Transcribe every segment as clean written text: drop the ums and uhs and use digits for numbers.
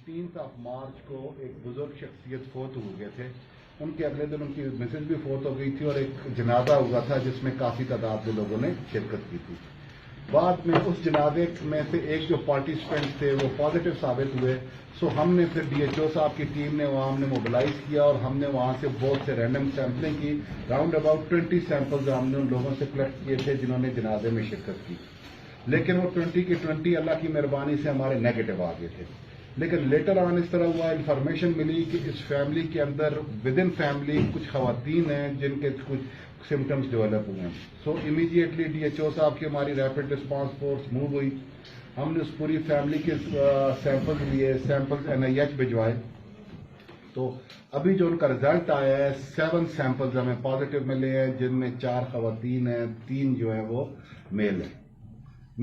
16 مارچ کو ایک بزرگ شخصیت فوت ہو گئے تھے. ان کے اگلے دن ان کی مسز بھی فوت ہو گئی تھی اور ایک جنازہ ہوا تھا جس میں کافی تعداد میں لوگوں نے شرکت کی تھی. بعد میں اس جنازے میں سے ایک جو پارٹیسپینٹ تھے وہ پازیٹیو ثابت ہوئے. سو ہم نے پھر ڈی ایچ او صاحب کی ٹیم نے وہاں ہم نے موبلائز کیا اور ہم نے وہاں سے بہت سے رینڈم سیمپلنگ کی. راؤنڈ اباؤٹ 20 سیمپلز ہم نے ان لوگوں سے کلیکٹ کیے تھے جنہوں نے جنازے میں شرکت کی. لیکن وہ 20 کے 20 اللہ کی مہربانی سے ہمارے نیگیٹو آ گئے تھے. لیکن لیٹر آن اس طرح ہوا، انفارمیشن ملی کہ اس فیملی کے اندر ود ان فیملی کچھ خواتین ہیں جن کے کچھ سمٹمز ڈیولپ ہوئے ہیں. So immediately D H O صاحب کی ہماری ریپڈ رسپانس فورس موو ہوئی. ہم نے اس پوری فیملی کے سیمپلز لیے، سیمپلز NIH بھجوائے. تو ابھی جو ان کا رزلٹ آیا ہے 7 سیمپلز ہمیں پازیٹیو ملے ہیں جن میں 4 خواتین ہیں، 3 جو ہیں وہ میل ہیں.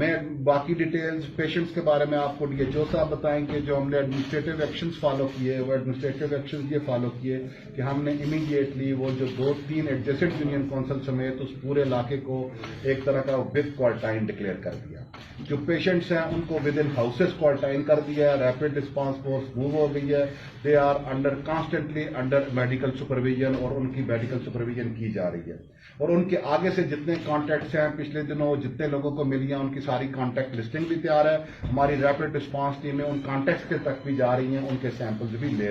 میں باقی ڈیٹیلز پیشنٹس کے بارے میں آپ کو ڈی ایچ او صاحب بتائیں گے. جو ہم نے ایڈمنسٹریٹو ایکشنز فالو کیے، وہ ایڈمنسٹریٹو ایکشنز یہ فالو کیے کہ ہم نے امیڈیٹلی وہ جو 2-3 ایڈجسنٹ یونین کونسل سمیت اس پورے علاقے کو ایک طرح کا ود کوارنٹائن ڈکلیئر کر دیا. جو پیشنٹس ہیں ان کو ود ان ہاؤسز کوارنٹائن کر دیا ہے. ریپڈ رسپانس فورس موو ہو گئی ہے. They are constantly under medical supervision اور ان کی میڈیکل سپرویژن کی جا رہی ہے. اور ان کے آگے سے جتنے کانٹیکٹس ہیں پچھلے دنوں جتنے لوگوں کو ملی ہیں ان کی ساری کانٹیکٹ لسٹنگ بھی تیار ہے. ہماری ریپڈ رسپانس ٹیمیں ان کانٹیکٹس کے تک بھی جا رہی ہیں، ان کے سیمپلز بھی لے